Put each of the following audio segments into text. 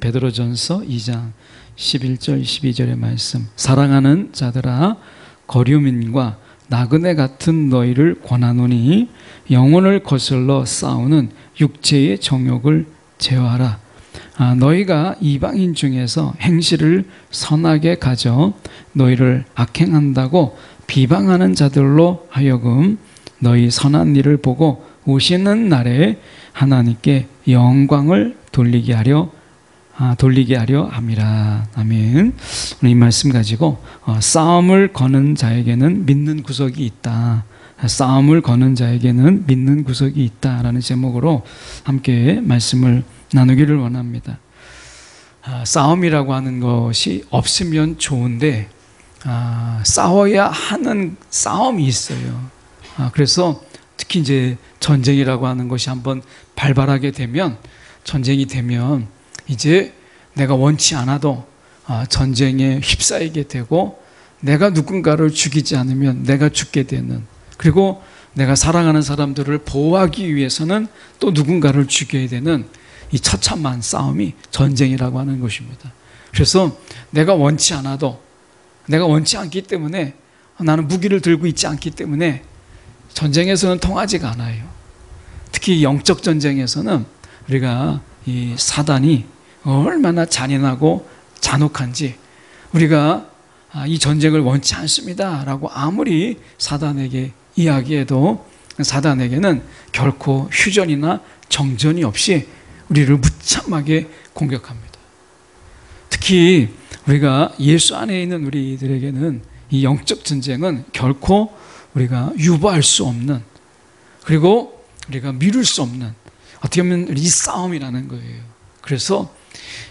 베드로전서 2장 11절 12절의 말씀. 사랑하는 자들아, 거류민과 나그네 같은 너희를 권하노니 영혼을 거슬러 싸우는 육체의 정욕을 제어하라. 너희가 이방인 중에서 행실을 선하게 가져 너희를 악행한다고 비방하는 자들로 하여금 너희 선한 일을 보고 오시는 날에 하나님께 영광을 돌리게 하려 함이라. 아멘. 오늘 이 말씀 가지고 싸움을 거는 자에게는 믿는 구석이 있다. 싸움을 거는 자에게는 믿는 구석이 있다라는 제목으로 함께 말씀을 나누기를 원합니다. 싸움이라고 하는 것이 없으면 좋은데 싸워야 하는 싸움이 있어요. 그래서 특히 이제 전쟁이라고 하는 것이 한번 발발하게 되면, 전쟁이 되면 이제 내가 원치 않아도 전쟁에 휩싸이게 되고, 내가 누군가를 죽이지 않으면 내가 죽게 되는, 그리고 내가 사랑하는 사람들을 보호하기 위해서는 또 누군가를 죽여야 되는 이 처참한 싸움이 전쟁이라고 하는 것입니다. 그래서 내가 원치 않아도, 내가 원치 않기 때문에, 나는 무기를 들고 있지 않기 때문에 전쟁에서는 통하지가 않아요. 특히 영적 전쟁에서는 우리가 이 사단이 얼마나 잔인하고 잔혹한지, 우리가 이 전쟁을 원치 않습니다 라고 아무리 사단에게 이야기해도 사단에게는 결코 휴전이나 정전이 없이 우리를 무참하게 공격합니다. 특히 우리가 예수 안에 있는 우리들에게는 이 영적 전쟁은 결코 우리가 유보할 수 없는, 그리고 우리가 미룰 수 없는, 어떻게 보면 이 싸움이라는 거예요. 그래서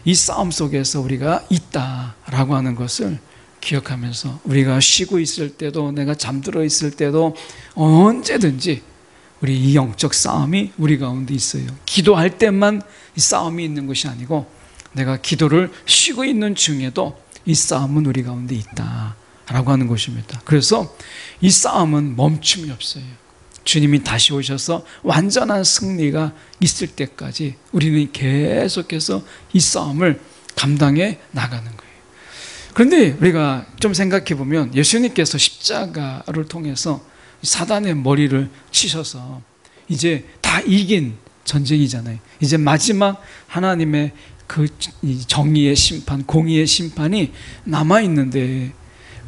이 싸움 속에서 우리가 있다라고 하는 것을 기억하면서, 우리가 쉬고 있을 때도, 내가 잠들어 있을 때도 언제든지 우리 이 영적 싸움이 우리 가운데 있어요. 기도할 때만 이 싸움이 있는 것이 아니고, 내가 기도를 쉬고 있는 중에도 이 싸움은 우리 가운데 있다라고 하는 것입니다. 그래서 이 싸움은 멈춤이 없어요. 주님이 다시 오셔서 완전한 승리가 있을 때까지 우리는 계속해서 이 싸움을 감당해 나가는 거예요. 그런데 우리가 좀 생각해 보면, 예수님께서 십자가를 통해서 사단의 머리를 치셔서 이제 다 이긴 전쟁이잖아요. 이제 마지막 하나님의 그 정의의 심판, 공의의 심판이 남아있는데,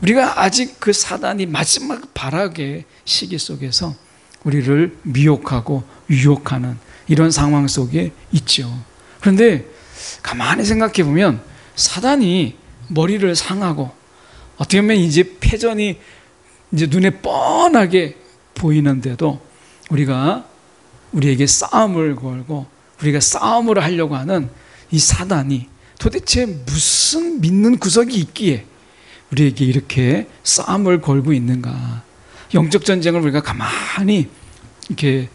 우리가 아직 그 사단이 마지막 발악의 시기 속에서 우리를 미혹하고 유혹하는 이런 상황 속에 있죠. 그런데 가만히 생각해 보면, 사단이 머리를 상하고 어떻게 보면 이제 패전이 이제 눈에 뻔하게 보이는데도 우리에게 싸움을 걸고 우리가 싸움을 하려고 하는 이 사단이 도대체 무슨 믿는 구석이 있기에 우리에게 이렇게 싸움을 걸고 있는가. 영적 전쟁을 우리가 가만히 이렇게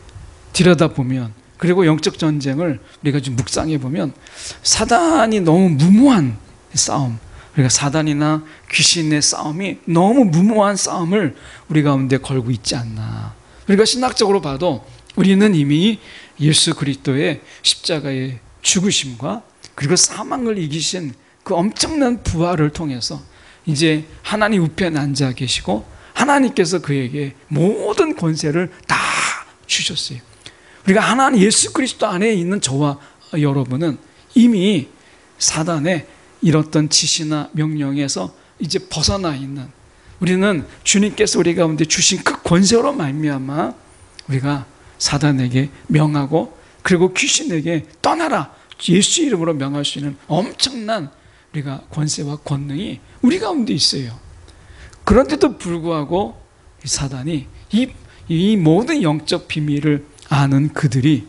들여다보면, 그리고 영적 전쟁을 우리가 좀 묵상해 보면, 사단이 너무 무모한 싸움, 우리가 사단이나 귀신의 싸움이 너무 무모한 싸움을 우리 가운데 걸고 있지 않나. 우리가 신학적으로 봐도 우리는 이미 예수 그리스도의 십자가의 죽으심과 그리고 사망을 이기신 그 엄청난 부활을 통해서 이제 하나님 우편에 앉아 계시고, 하나님께서 그에게 모든 권세를 다 주셨어요. 우리가 하나님 예수 그리스도 안에 있는 저와 여러분은 이미 사단의 이렇던 지시나 명령에서 이제 벗어나 있는, 우리는 주님께서 우리 가운데 주신 그 권세로 말미암아 우리가 사단에게 명하고, 그리고 귀신에게 떠나라 예수 이름으로 명할 수 있는 엄청난 우리가 권세와 권능이 우리 가운데 있어요. 그런데도 불구하고 이 사단이 이 모든 영적 비밀을 아는 그들이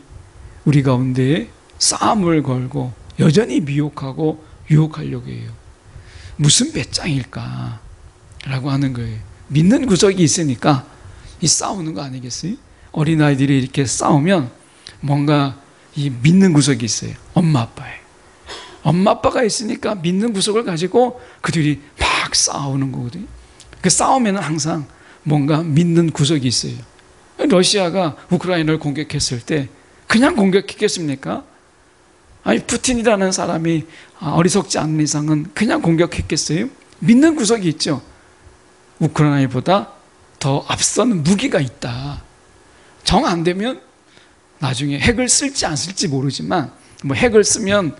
우리 가운데 싸움을 걸고 여전히 미혹하고 유혹하려고 해요. 무슨 배짱일까 라고 하는 거예요. 믿는 구석이 있으니까 이 싸우는 거 아니겠어요? 어린아이들이 이렇게 싸우면 뭔가 이 믿는 구석이 있어요. 엄마 아빠예요. 엄마 아빠가 있으니까 믿는 구석을 가지고 그들이 막 싸우는 거거든요. 그 싸우면 항상 뭔가 믿는 구석이 있어요. 러시아가 우크라이나를 공격했을 때 그냥 공격했겠습니까? 아니 푸틴이라는 사람이 어리석지 않은 이상은 그냥 공격했겠어요? 믿는 구석이 있죠. 우크라이나보다 더 앞선 무기가 있다. 정 안 되면 나중에 핵을 쓸지 안 쓸지 모르지만 뭐 핵을 쓰면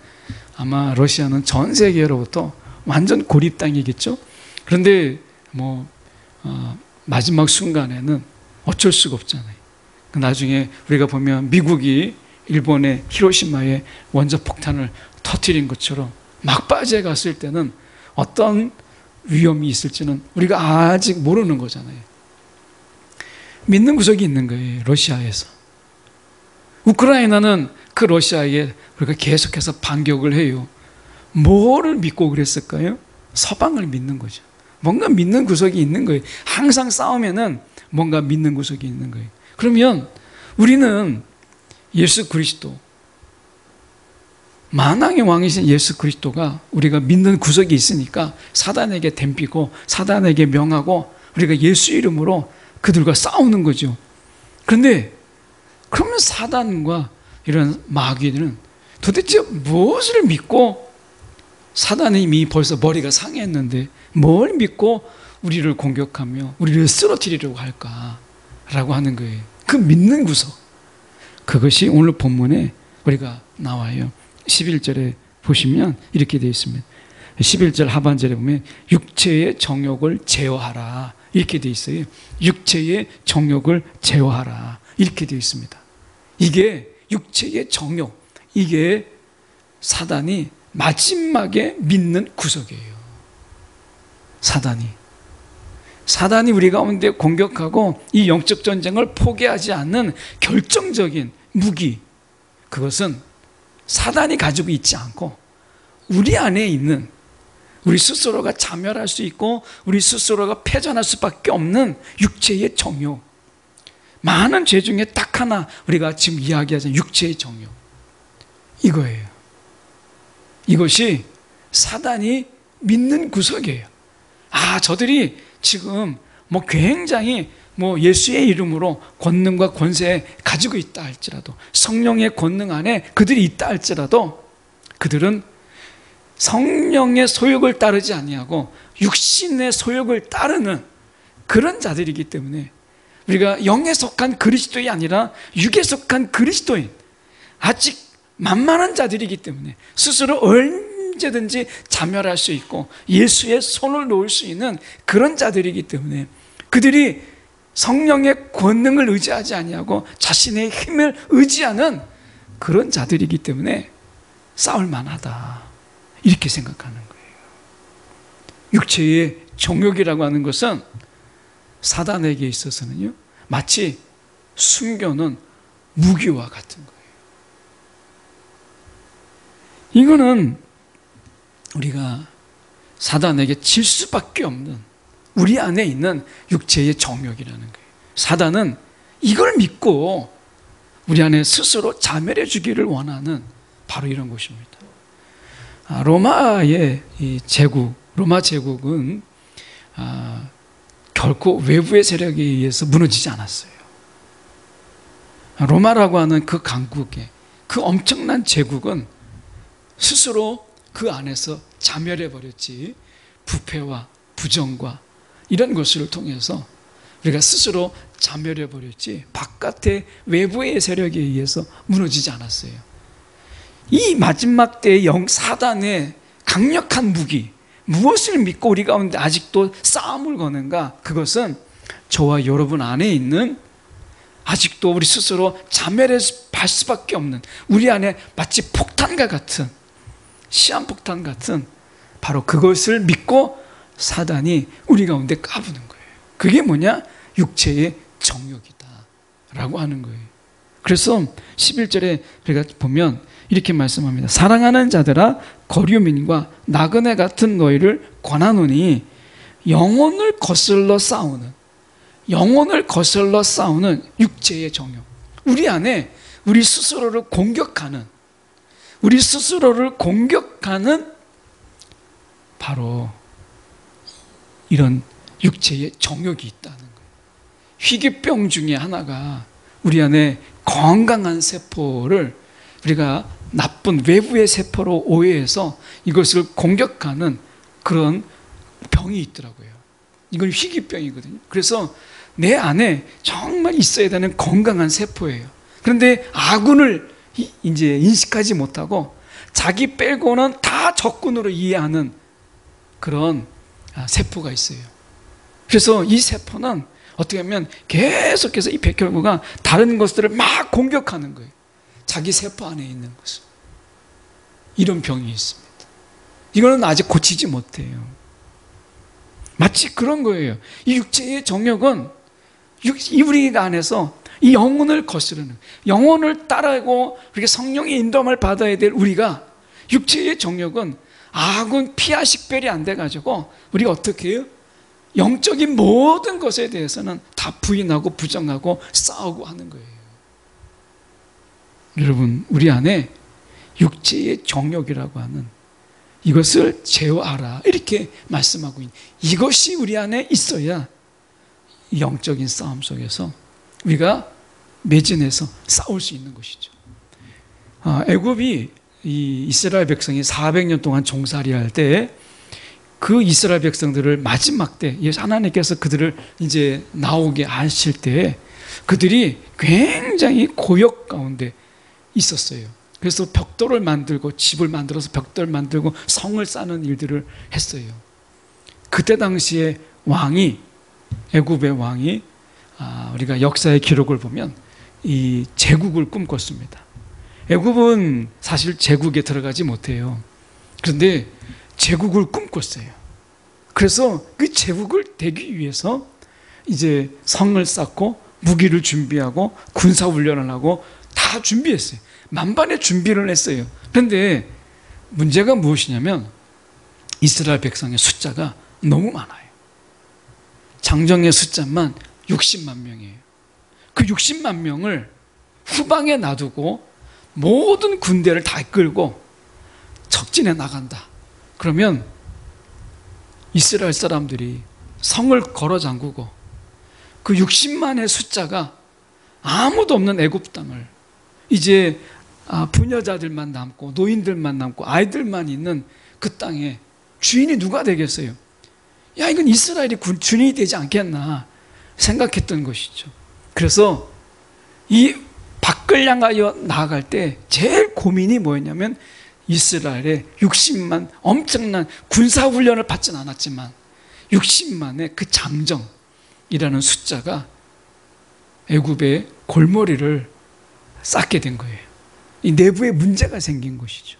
아마 러시아는 전 세계로부터 완전 고립당이겠죠. 그런데 마지막 순간에는 어쩔 수가 없잖아요. 나중에 우리가 보면 미국이 일본의 히로시마에 원자폭탄을 터뜨린 것처럼 막바지에 갔을 때는 어떤 위험이 있을지는 우리가 아직 모르는 거잖아요. 믿는 구석이 있는 거예요. 러시아에서. 우크라이나는 그 러시아에 우리가 계속해서 반격을 해요. 뭐를 믿고 그랬을까요? 서방을 믿는 거죠. 뭔가 믿는 구석이 있는 거예요. 항상 싸우면은 뭔가 믿는 구석이 있는 거예요. 그러면 우리는 예수 그리스도, 만왕의 왕이신 예수 그리스도가 우리가 믿는 구석이 있으니까 사단에게 덤비고 사단에게 명하고 우리가 예수 이름으로 그들과 싸우는 거죠. 그런데 그러면 사단과 이런 마귀들은 도대체 무엇을 믿고, 사단이 이미 벌써 머리가 상했는데 뭘 믿고 우리를 공격하며 우리를 쓰러뜨리려고 할까라고 하는 거예요. 그 믿는 구석, 그것이 오늘 본문에 우리가 나와요. 11절에 보시면 이렇게 되어 있습니다. 11절 하반절에 보면 육체의 정욕을 제어하라 이렇게 되어 있어요. 육체의 정욕을 제어하라 이렇게 되어 있습니다. 이게 육체의 정욕, 이게 사단이 마지막에 믿는 구석이에요. 사단이 우리 가운데 공격하고 이 영적 전쟁을 포기하지 않는 결정적인 무기, 그것은 사단이 가지고 있지 않고 우리 안에 있는, 우리 스스로가 자멸할 수 있고 우리 스스로가 패전할 수밖에 없는 육체의 정욕. 많은 죄 중에 딱 하나 우리가 지금 이야기하자면 육체의 정욕, 이거예요. 이것이 사단이 믿는 구석이에요. 저들이 지금 굉장히 예수의 이름으로 권능과 권세 가지고 있다 할지라도, 성령의 권능 안에 그들이 있다 할지라도 그들은 성령의 소욕을 따르지 아니하고 육신의 소욕을 따르는 그런 자들이기 때문에, 우리가 영에 속한 그리스도인이 아니라 육에 속한 그리스도인, 아직 만만한 자들이기 때문에 스스로 언제든지 자멸할 수 있고 예수의 손을 놓을 수 있는 그런 자들이기 때문에, 그들이 성령의 권능을 의지하지 아니하고 자신의 힘을 의지하는 그런 자들이기 때문에 싸울 만하다 이렇게 생각하는 거예요. 육체의 정욕이라고 하는 것은 사단에게 있어서는요, 마치 숨겨놓은 무기와 같은 거예요. 이거는 우리가 사단에게 질 수밖에 없는 우리 안에 있는 육체의 정욕이라는 거예요. 사단은 이걸 믿고 우리 안에 스스로 자멸해 주기를 원하는 바로 이런 것입니다. 로마의 이 제국, 로마 제국은 결코 외부의 세력에 의해서 무너지지 않았어요. 로마라고 하는 그 강국의 그 엄청난 제국은 스스로 그 안에서 자멸해 버렸지, 부패와 부정과 이런 것을 통해서 우리가 스스로 자멸해 버렸지 바깥의 외부의 세력에 의해서 무너지지 않았어요. 이 마지막 때의 사단의 강력한 무기, 무엇을 믿고 우리 가운데 아직도 싸움을 거는가? 그것은 저와 여러분 안에 있는, 아직도 우리 스스로 자멸할 수밖에 없는, 우리 안에 마치 폭탄과 같은, 시한폭탄 같은 바로 그것을 믿고 사단이 우리 가운데 까부는 거예요. 그게 뭐냐? 육체의 정욕이다 라고 하는 거예요. 그래서 11절에 우리가 보면 이렇게 말씀합니다. 사랑하는 자들아, 거류민과 나그네 같은 너희를 권하노니 영혼을 거슬러 싸우는 육체의 정욕, 우리 안에 우리 스스로를 공격하는 바로 이런 육체의 정욕이 있다는 거예요. 희귀병 중에 하나가 우리 안에 건강한 세포를 우리가 나쁜 외부의 세포로 오해해서 이것을 공격하는 그런 병이 있더라고요. 이건 희귀병이거든요. 그래서 내 안에 정말 있어야 되는 건강한 세포예요. 그런데 아군을 이제 인식하지 못하고 자기 빼고는 다 적군으로 이해하는 그런 세포가 있어요. 그래서 이 세포는 어떻게 하면 계속해서 이 백혈구가 다른 것들을 막 공격하는 거예요. 자기 세포 안에 있는 것을. 이런 병이 있습니다. 이거는 아직 고치지 못해요. 마치 그런 거예요. 이 육체의 정욕은 우리 안에서 이 영혼을 거스르는, 영혼을 따르고 우리가 성령의 인도함을 받아야 될 우리가, 육체의 정욕은 아군 피하 식별이 안 돼가지고 우리가 어떻게 해요? 영적인 모든 것에 대해서는 다 부인하고 부정하고 싸우고 하는 거예요. 여러분, 우리 안에 육체의 정욕이라고 하는 이것을 제어하라, 이렇게 말씀하고 있는, 이것이 우리 안에 있어야 영적인 싸움 속에서 우리가 매진해서 싸울 수 있는 것이죠. 애굽이 이 이스라엘 백성이 400년 동안 종살이할 때 그 이스라엘 백성들을 마지막 때 하나님께서 그들을 이제 나오게 하실 때 그들이 굉장히 고역 가운데 있었어요. 그래서 벽돌을 만들고 집을 만들어서 벽돌을 만들고 성을 쌓는 일들을 했어요. 그때 당시에 왕이, 애굽의 왕이, 우리가 역사의 기록을 보면 이 제국을 꿈꿨습니다. 애굽은 사실 제국에 들어가지 못해요. 그런데 제국을 꿈꿨어요. 그래서 그 제국을 되기 위해서 이제 성을 쌓고 무기를 준비하고 군사 훈련을 하고 다 준비했어요. 만반의 준비를 했어요. 그런데 문제가 무엇이냐면 이스라엘 백성의 숫자가 너무 많아요. 장정의 숫자만 60만 명이에요. 그 60만 명을 후방에 놔두고 모든 군대를 다 이끌고 적진에 나간다. 그러면 이스라엘 사람들이 성을 걸어 잠그고 그 60만의 숫자가 아무도 없는 애굽 땅을 이제 부녀자들만 남고 노인들만 남고 아이들만 있는 그 땅에 주인이 누가 되겠어요? 야, 이건 이스라엘이 주인이 되지 않겠나 생각했던 것이죠. 그래서 이 밖을 향하여 나아갈 때 제일 고민이 뭐였냐면 이스라엘의 60만 엄청난 군사훈련을 받지는 않았지만 60만의 그 장정이라는 숫자가 애굽의 골머리를 쌓게 된 거예요. 이 내부에 문제가 생긴 것이죠.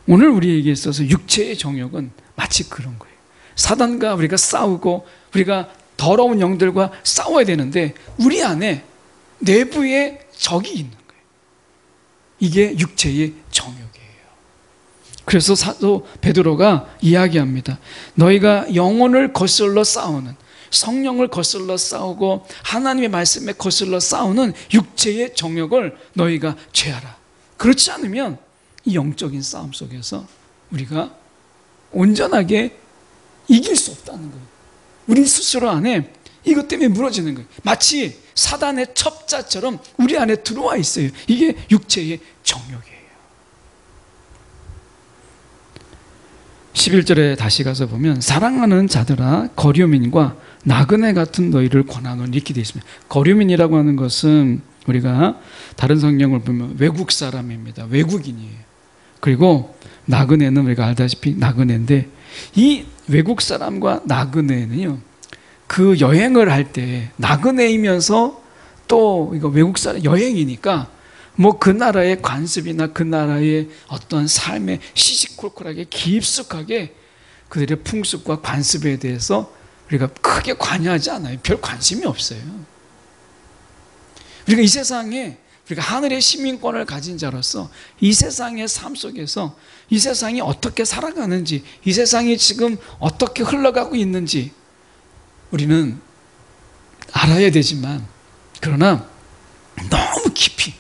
오늘 우리에게 있어서 육체의 정욕은 마치 그런 거예요. 사단과 우리가 싸우고 우리가 더러운 영들과 싸워야 되는데 우리 안에 내부에 적이 있는 거예요. 이게 육체의 정욕이에요. 그래서 사도 베드로가 이야기합니다. 너희가 영혼을 거슬러 싸우는, 성령을 거슬러 싸우고 하나님의 말씀에 거슬러 싸우는 육체의 정욕을 너희가 죄하라. 그렇지 않으면 이 영적인 싸움 속에서 우리가 온전하게 이길 수 없다는 거예요. 우리 스스로 안에 이것 때문에 무너지는 거예요. 마치 사단의 첩자처럼 우리 안에 들어와 있어요. 이게 육체의 정욕이에요. 11절에 다시 가서 보면 사랑하는 자들아 거류민과 나그네 같은 너희를 권하노니 이렇게 되어 있습니다. 거류민이라고 하는 것은 우리가 다른 성경을 보면 외국 사람입니다. 외국인이에요. 그리고 나그네는 우리가 알다시피 나그네인데 이 외국 사람과 나그네는요, 그 여행을 할 때 나그네이면서 또 이거 외국 사람 여행이니까 뭐 그 나라의 관습이나 그 나라의 어떤 삶에 시시콜콜하게 깊숙하게 그들의 풍습과 관습에 대해서 우리가 크게 관여하지 않아요. 별 관심이 없어요. 우리가 이 세상에 우리가 하늘의 시민권을 가진 자로서 이 세상의 삶 속에서 이 세상이 어떻게 살아가는지, 이 세상이 지금 어떻게 흘러가고 있는지 우리는 알아야 되지만, 그러나 너무 깊이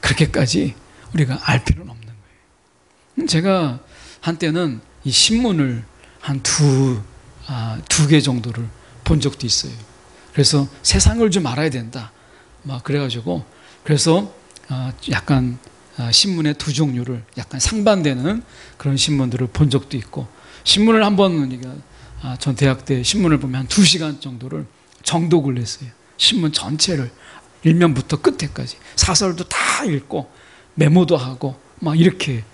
그렇게까지 우리가 알 필요는 없는 거예요. 제가 한때는 이 신문을 한 두 개 정도를 본 적도 있어요. 그래서 세상을 좀 알아야 된다. 막 그래가지고 그래서 약간 신문의 두 종류를 약간 상반되는 그런 신문들을 본 적도 있고, 신문을 한번 우리가 전 대학 때 신문을 보면 한 2시간 정도를 정독을 했어요. 신문 전체를 일면부터 끝에까지 사설도 다 읽고 메모도 하고 막 이렇게.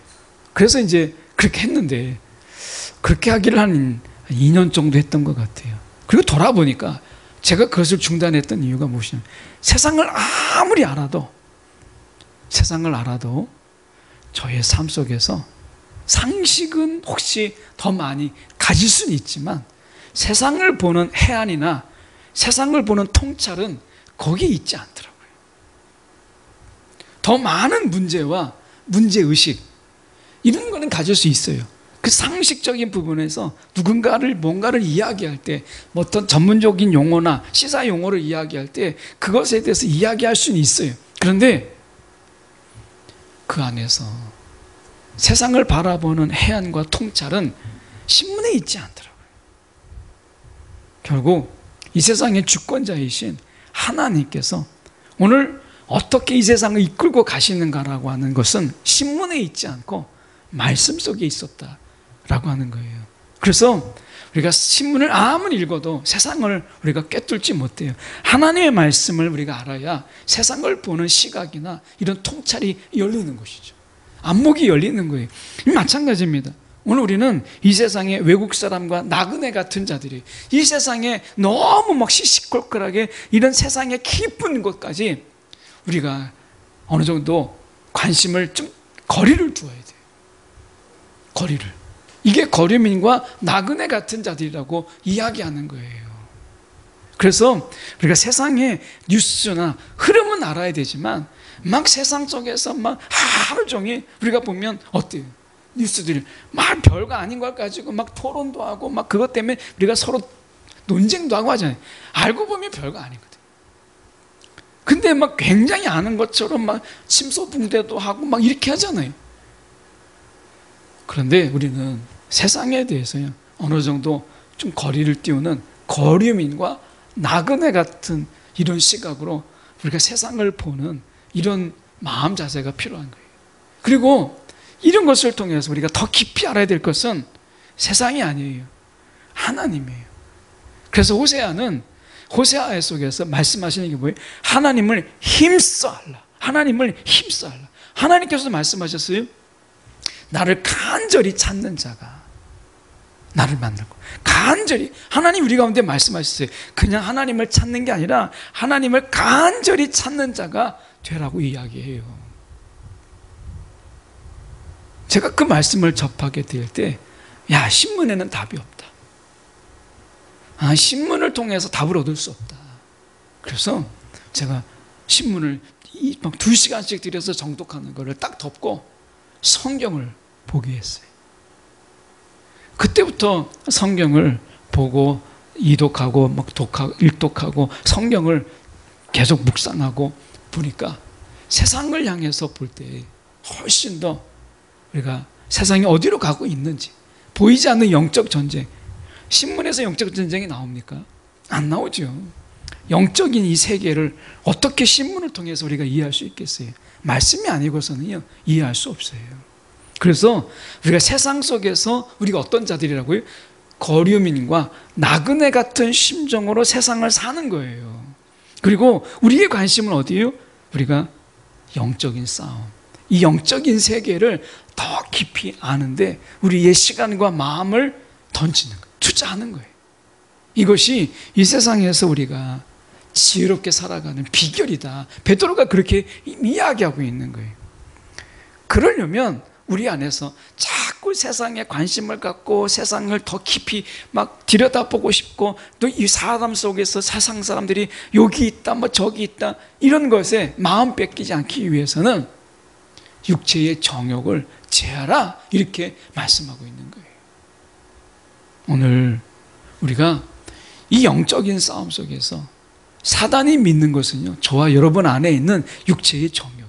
그래서 이제 그렇게 했는데, 그렇게 하기를 한 2년 정도 했던 것 같아요. 그리고 돌아보니까 제가 그것을 중단했던 이유가 무엇이냐면, 세상을 아무리 알아도 저의 삶 속에서 상식은 혹시 더 많이 가질 수는 있지만 세상을 보는 해안이나 세상을 보는 통찰은 거기에 있지 않더라고요. 더 많은 문제와 문제의식, 이런 거는 가질 수 있어요. 그 상식적인 부분에서 누군가를 뭔가를 이야기할 때, 어떤 전문적인 용어나 시사 용어를 이야기할 때 그것에 대해서 이야기할 수는 있어요. 그런데 그 안에서 세상을 바라보는 해안과 통찰은 신문에 있지 않더라고요. 결국 이 세상의 주권자이신 하나님께서 오늘 어떻게 이 세상을 이끌고 가시는가라고 하는 것은 신문에 있지 않고 말씀 속에 있었다라고 하는 거예요. 그래서 우리가 신문을 아무리 읽어도 세상을 우리가 꿰뚫지 못해요. 하나님의 말씀을 우리가 알아야 세상을 보는 시각이나 이런 통찰이 열리는 것이죠. 안목이 열리는 거예요. 마찬가지입니다. 오늘 우리는 이 세상의 외국 사람과 나그네 같은 자들이 이 세상에 너무 막 시시콜콜하게 이런 세상의 깊은 곳까지 우리가 어느 정도 관심을 좀 거리를 두어야 돼요. 거리를. 이게 거류민과 나그네 같은 자들이라고 이야기하는 거예요. 그래서 우리가 세상의 뉴스나 흐름은 알아야 되지만 막 세상 속에서 막 하루 종일 우리가 보면 어때요? 뉴스들이 막 별거 아닌 걸 가지고 막 토론도 하고 막 그것 때문에 우리가 서로 논쟁도 하고 하잖아요. 알고 보면 별거 아니거든. 근데 막 굉장히 아는 것처럼 막 침소붕대도 하고 막 이렇게 하잖아요. 그런데 우리는 세상에 대해서요, 어느 정도 좀 거리를 띄우는 거류민과 나그네 같은 이런 시각으로 우리가 세상을 보는 이런 마음 자세가 필요한 거예요. 그리고 이런 것을 통해서 우리가 더 깊이 알아야 될 것은 세상이 아니에요. 하나님이에요. 그래서 호세아 속에서 말씀하시는 게 뭐예요? 하나님을 힘써하라. 하나님을 힘써하라. 하나님께서 말씀하셨어요. 나를 간절히 찾는 자가 나를 만들고, 간절히 하나님 우리 가운데 말씀하셨어요. 그냥 하나님을 찾는 게 아니라 하나님을 간절히 찾는 자가 되라고 이야기해요. 제가 그 말씀을 접하게 될 때, 야, 신문에는 답이 없다. 신문을 통해서 답을 얻을 수 없다. 그래서 제가 신문을 막 2시간씩 들여서 정독하는 거를 딱 덮고 성경을 보게 했어요. 그때부터 성경을 보고 이독하고 막 일독하고 성경을 계속 묵상하고 보니까 세상을 향해서 볼 때 훨씬 더 우리가 세상이 어디로 가고 있는지, 보이지 않는 영적 전쟁, 신문에서 영적 전쟁이 나옵니까? 안 나오죠. 영적인 이 세계를 어떻게 신문을 통해서 우리가 이해할 수 있겠어요? 말씀이 아니고서는요, 이해할 수 없어요. 그래서 우리가 세상 속에서 우리가 어떤 자들이라고요? 거류민과 나그네 같은 심정으로 세상을 사는 거예요. 그리고 우리의 관심은 어디예요? 우리가 영적인 싸움, 이 영적인 세계를 더 깊이 아는데 우리의 시간과 마음을 던지는 거예요. 투자하는 거예요. 이것이 이 세상에서 우리가 지혜롭게 살아가는 비결이다. 베드로가 그렇게 이야기하고 있는 거예요. 그러려면 우리 안에서 자꾸 세상에 관심을 갖고 세상을 더 깊이 막 들여다보고 싶고, 또 이 사람 속에서 세상 사람들이 여기 있다, 뭐 저기 있다, 이런 것에 마음 뺏기지 않기 위해서는 육체의 정욕을 제하라, 이렇게 말씀하고 있는 거예요. 오늘 우리가 이 영적인 싸움 속에서 사단이 믿는 것은요, 저와 여러분 안에 있는 육체의 정욕이에요.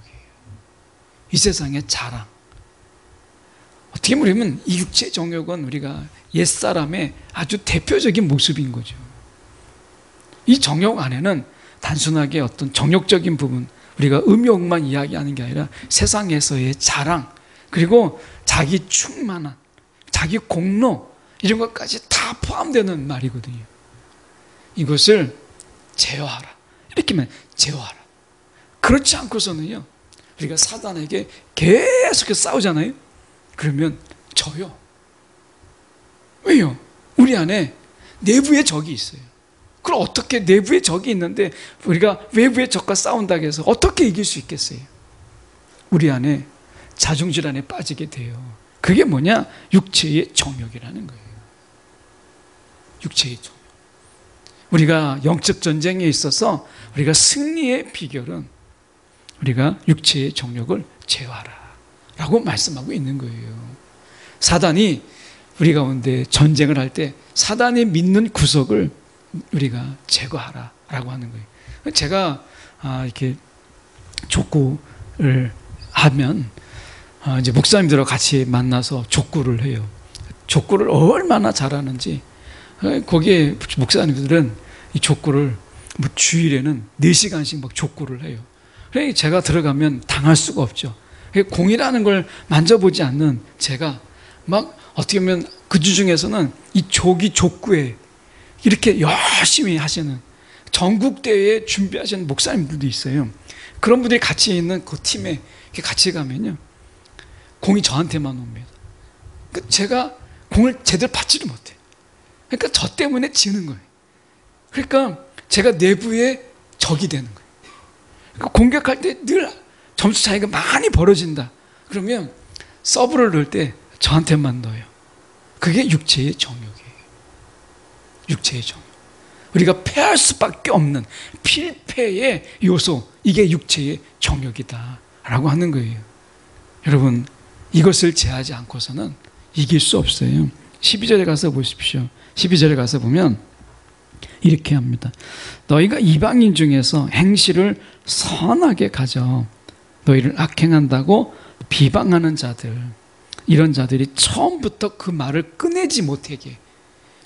이 세상의 자랑. 어떻게 보면 이 육체 정욕은 우리가 옛사람의 아주 대표적인 모습인 거죠. 이 정욕 안에는 단순하게 어떤 정욕적인 부분, 우리가 음욕만 이야기하는 게 아니라 세상에서의 자랑, 그리고 자기 충만한, 자기 공로, 이런 것까지 다 포함되는 말이거든요. 이것을 제어하라. 이렇게만 제어하라. 그렇지 않고서는요, 우리가 사단에게 계속 싸우잖아요. 그러면 져요. 왜요? 우리 안에 내부의 적이 있어요. 그럼 어떻게 내부의 적이 있는데 우리가 외부의 적과 싸운다고 해서 어떻게 이길 수 있겠어요? 우리 안에 자중질환에 빠지게 돼요. 그게 뭐냐? 육체의 정욕이라는 거예요. 육체의 정욕. 우리가 영적 전쟁에 있어서 우리가 승리의 비결은 우리가 육체의 정욕을 제어하라 라고 말씀하고 있는 거예요. 사단이 우리 가운데 전쟁을 할 때 사단이 믿는 구석을 우리가 제거하라 라고 하는 거예요. 제가 이렇게 족구를 하면 이제 목사님들하고 같이 만나서 족구를 해요. 족구를 얼마나 잘하는지, 거기에 목사님들은 이 족구를 뭐 주일에는 4시간씩 막 족구를 해요. 그래서 제가 들어가면 당할 수가 없죠. 공이라는 걸 만져보지 않는 제가 막 어떻게 보면 그 중에서는 이 족구에 이렇게 열심히 하시는 전국대회에 준비하시는 목사님들도 있어요. 그런 분들이 같이 있는 그 팀에 같이 가면요, 공이 저한테만 옵니다. 제가 공을 제대로 받지를 못해요. 그러니까 저 때문에 지는 거예요. 그러니까 제가 내부에 적이 되는 거예요. 그러니까 공격할 때 늘 점수 차이가 많이 벌어진다. 그러면 서브를 넣을 때 저한테만 넣어요. 그게 육체의 정욕이에요. 육체의 정욕. 우리가 패할 수밖에 없는 필패의 요소, 이게 육체의 정욕이다 라고 하는 거예요. 여러분, 이것을 제하지 않고서는 이길 수 없어요. 12절에 가서 보십시오. 12절에 가서 보면 이렇게 합니다. 너희가 이방인 중에서 행실을 선하게 가져 너희를 악행한다고 비방하는 자들, 이런 자들이 처음부터 그 말을 꺼내지 못하게,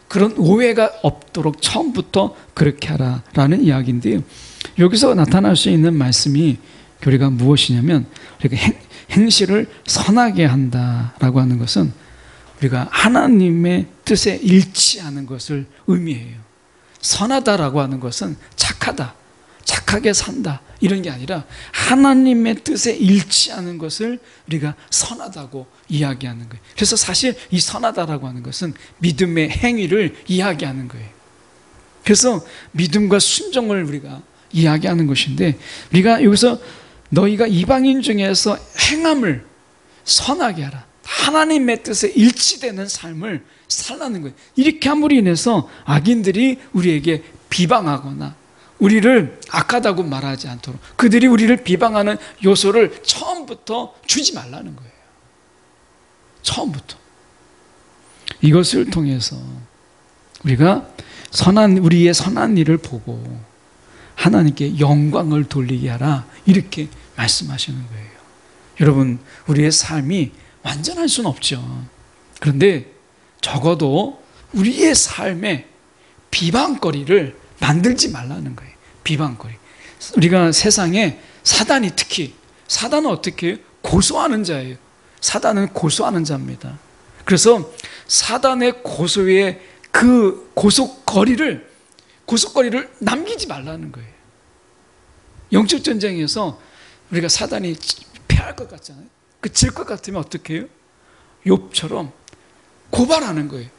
그런 오해가 없도록 처음부터 그렇게 하라 라는 이야기인데요, 여기서 나타날 수 있는 말씀이 우리가 무엇이냐면, 우리가 행실을 선하게 한다라고 하는 것은 우리가 하나님의 뜻에 일치하는 것을 의미해요. 선하다라고 하는 것은 착하다, 착하게 산다, 이런 게 아니라 하나님의 뜻에 일치하는 것을 우리가 선하다고 이야기하는 거예요. 그래서 사실 이 선하다라고 하는 것은 믿음의 행위를 이야기하는 거예요. 그래서 믿음과 순종을 우리가 이야기하는 것인데, 우리가 여기서 너희가 이방인 중에서 행함을 선하게 하라, 하나님의 뜻에 일치되는 삶을 살라는 거예요. 이렇게 함으로 인해서 악인들이 우리에게 비방하거나 우리를 악하다고 말하지 않도록, 그들이 우리를 비방하는 요소를 처음부터 주지 말라는 거예요. 처음부터. 이것을 통해서 우리가 우리의 선한 일을 보고 하나님께 영광을 돌리게 하라, 이렇게 말씀하시는 거예요. 여러분, 우리의 삶이 완전할 수는 없죠. 그런데 적어도 우리의 삶에 비방거리를 만들지 말라는 거예요. 비방거리. 우리가 세상에 사단이, 특히 사단은 어떻게 해요? 고소하는 자예요. 사단은 고소하는 자입니다. 그래서 사단의 고소의 그 고소거리를 남기지 말라는 거예요. 영적 전쟁에서 우리가 사단이 패할 것 같잖아요. 질 것 같으면 어떻게 해요? 욥처럼 고발하는 거예요.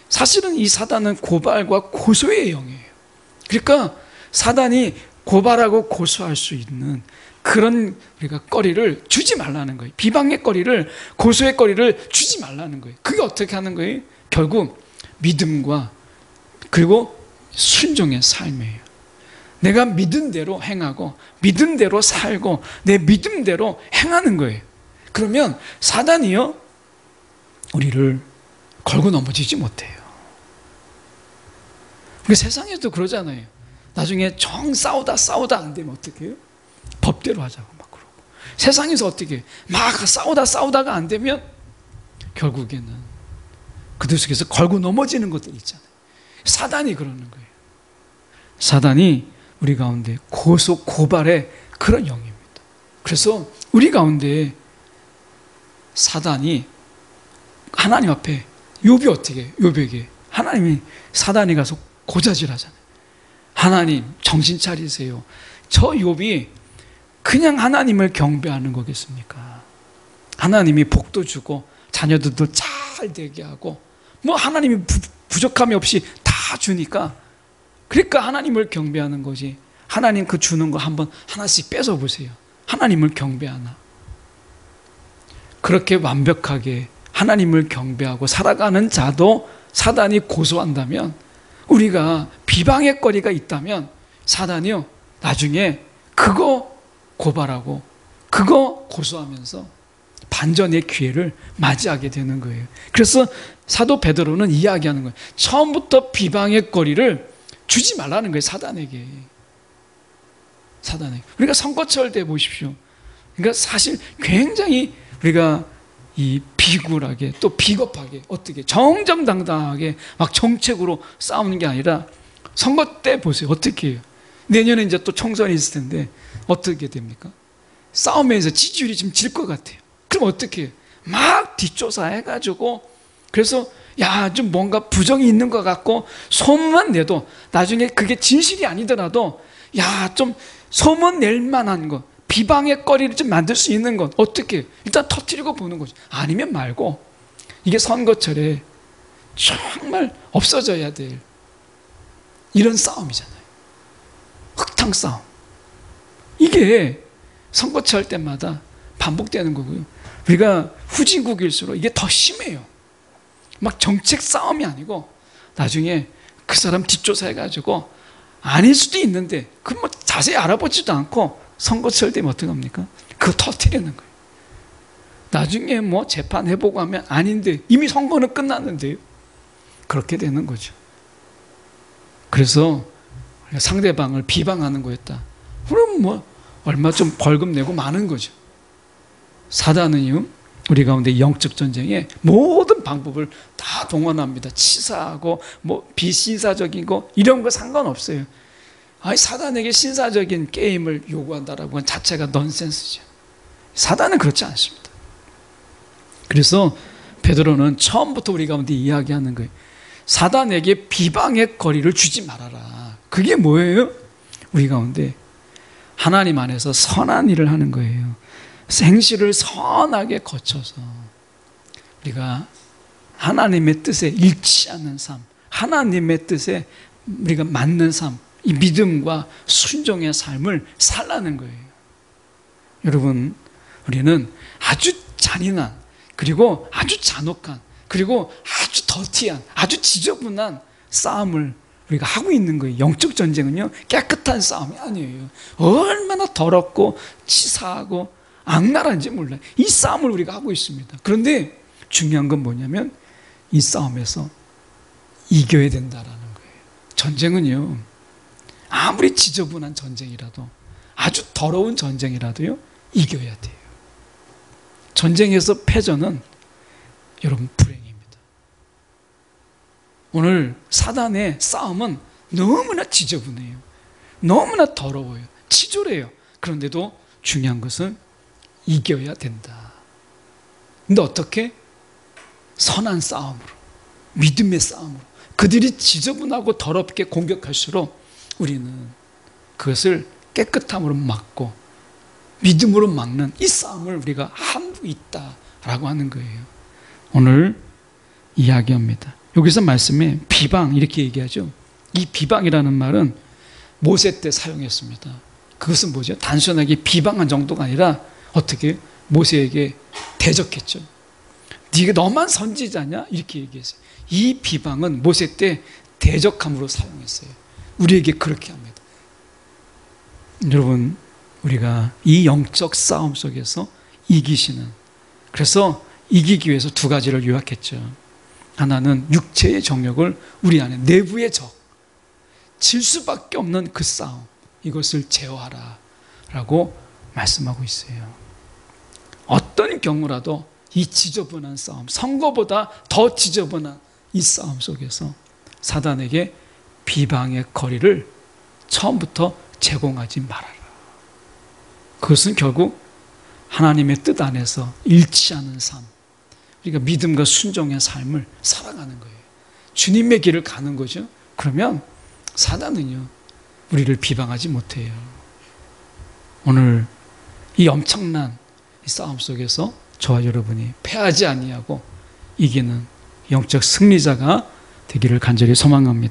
사실은 이 사단은 고발과 고소의 영이에요. 그러니까 사단이 고발하고 고소할 수 있는 그런 우리가 거리를 주지 말라는 거예요. 비방의 거리를, 고소의 거리를 주지 말라는 거예요. 그게 어떻게 하는 거예요? 결국 믿음과 그리고 순종의 삶이에요. 내가 믿은 대로 행하고 믿은 대로 살고 내 믿음대로 행하는 거예요. 그러면 사단이요, 우리를 걸고 넘어지지 못해요. 세상에도 그러잖아요. 나중에 정 싸우다 안 되면 어떻게 해요? 법대로 하자고 막 그러고. 세상에서 어떻게 해요? 막 싸우다가 안 되면 결국에는 그들 속에서 걸고 넘어지는 것들 있잖아요. 사단이 그러는 거예요. 사단이 우리 가운데 고발의 그런 영입니다. 그래서 우리 가운데 사단이 하나님 앞에 욥이 어떻게 해요? 욥에게 하나님이 사단이 가서 고자질하잖아요. 하나님 정신 차리세요. 저 욥이 그냥 하나님을 경배하는 거겠습니까? 하나님이 복도 주고 자녀들도 잘 되게 하고 뭐 하나님이 부족함이 없이 다 주니까 그러니까 하나님을 경배하는 거지. 하나님 그 주는 거 한번 하나씩 뺏어 보세요. 하나님을 경배하나? 그렇게 완벽하게 하나님을 경배하고 살아가는 자도 사단이 고소한다면, 우리가 비방의 거리가 있다면 사단이요 나중에 그거 고발하고 그거 고소하면서 반전의 기회를 맞이하게 되는 거예요. 그래서 사도 베드로는 이야기하는 거예요. 처음부터 비방의 거리를 주지 말라는 거예요. 사단에게. 우리가 선거철 때 보십시오. 그러니까 사실 굉장히 우리가 이 비굴하게 또 비겁하게 어떻게 정정당당하게 막 정책으로 싸우는 게 아니라 선거 때 보세요. 어떻게 해요? 내년에 이제 또 총선이 있을 텐데 어떻게 됩니까? 싸우면서 지지율이 지금 질 것 같아요. 그럼 어떻게 해요? 막 뒷조사해가지고 그래서 야, 좀 뭔가 부정이 있는 것 같고 소문만 내도 나중에 그게 진실이 아니더라도 야, 좀 소문 낼 만한 것, 비방의 거리를 좀 만들 수 있는 것 어떻게 해요? 일단 터뜨리고 보는 거죠. 아니면 말고 이게 선거철에 정말 없어져야 될 이런 싸움이잖아요. 흙탕 싸움. 이게 선거철 때마다 반복되는 거고요. 우리가 후진국일수록 이게 더 심해요. 막 정책 싸움이 아니고 나중에 그 사람 뒷조사해가지고 아닐 수도 있는데 그 뭐 자세히 알아보지도 않고 선거철 되면 어떡합니까? 그거 터뜨리는 거예요. 나중에 뭐 재판해보고 하면 아닌데 이미 선거는 끝났는데요. 그렇게 되는 거죠. 그래서 상대방을 비방하는 거였다. 그럼 뭐 얼마 좀 벌금 내고 마는 거죠. 사단은요 우리 가운데 영적 전쟁에 모든 방법을 다 동원합니다. 치사하고 뭐 비신사적인 거 이런 거 상관없어요. 아니 사단에게 신사적인 게임을 요구한다라고 하는 자체가 넌센스죠. 사단은 그렇지 않습니다. 그래서 베드로는 처음부터 우리 가운데 이야기하는 거예요. 사단에게 비방의 거리를 주지 말아라. 그게 뭐예요? 우리 가운데 하나님 안에서 선한 일을 하는 거예요. 행실을 선하게 거쳐서 우리가 하나님의 뜻에 일치하는 삶, 하나님의 뜻에 우리가 맞는 삶, 이 믿음과 순종의 삶을 살라는 거예요. 여러분, 우리는 아주 잔인한, 그리고 아주 잔혹한, 그리고 아주 더티한, 아주 지저분한 싸움을 우리가 하고 있는 거예요. 영적 전쟁은요 깨끗한 싸움이 아니에요. 얼마나 더럽고 치사하고 악랄한지 몰라요. 이 싸움을 우리가 하고 있습니다. 그런데 중요한 건 뭐냐면 이 싸움에서 이겨야 된다라는 거예요. 전쟁은요 아무리 지저분한 전쟁이라도 아주 더러운 전쟁이라도요 이겨야 돼요. 전쟁에서 패전은 여러분 불행입니다. 오늘 사단의 싸움은 너무나 지저분해요. 너무나 더러워요. 치졸해요. 그런데도 중요한 것은 이겨야 된다. 근데 어떻게? 선한 싸움으로, 믿음의 싸움으로. 그들이 지저분하고 더럽게 공격할수록 우리는 그것을 깨끗함으로 막고 믿음으로 막는 이 싸움을 우리가 하고 있다라고 하는 거예요. 오늘 이야기합니다. 여기서 말씀에 비방 이렇게 얘기하죠. 이 비방이라는 말은 모세 때 사용했습니다. 그것은 뭐죠? 단순하게 비방한 정도가 아니라 어떻게 모세에게 대적했죠. 네가 너만 선지자냐? 이렇게 얘기했어요. 이 비방은 모세 때 대적함으로 사용했어요. 우리에게 그렇게 합니다. 여러분, 우리가 이 영적 싸움 속에서 이기시는, 그래서 이기기 위해서 두 가지를 요약했죠. 하나는 육체의 정욕을 우리 안에 내부의 적, 질 수밖에 없는 그 싸움, 이것을 제어하라 라고 말씀하고 있어요. 어떤 경우라도 이 지저분한 싸움, 선거보다 더 지저분한 이 싸움 속에서 사단에게 비방의 거리를 처음부터 제공하지 말아라. 그것은 결국 하나님의 뜻 안에서 잃지 않은 삶, 우리가 믿음과 순종의 삶을 살아가는 거예요. 주님의 길을 가는 거죠. 그러면 사단은요, 우리를 비방하지 못해요. 오늘 이 엄청난 이 싸움 속에서 저와 여러분이 패하지 아니하고 이기는 영적 승리자가 되기를 간절히 소망합니다.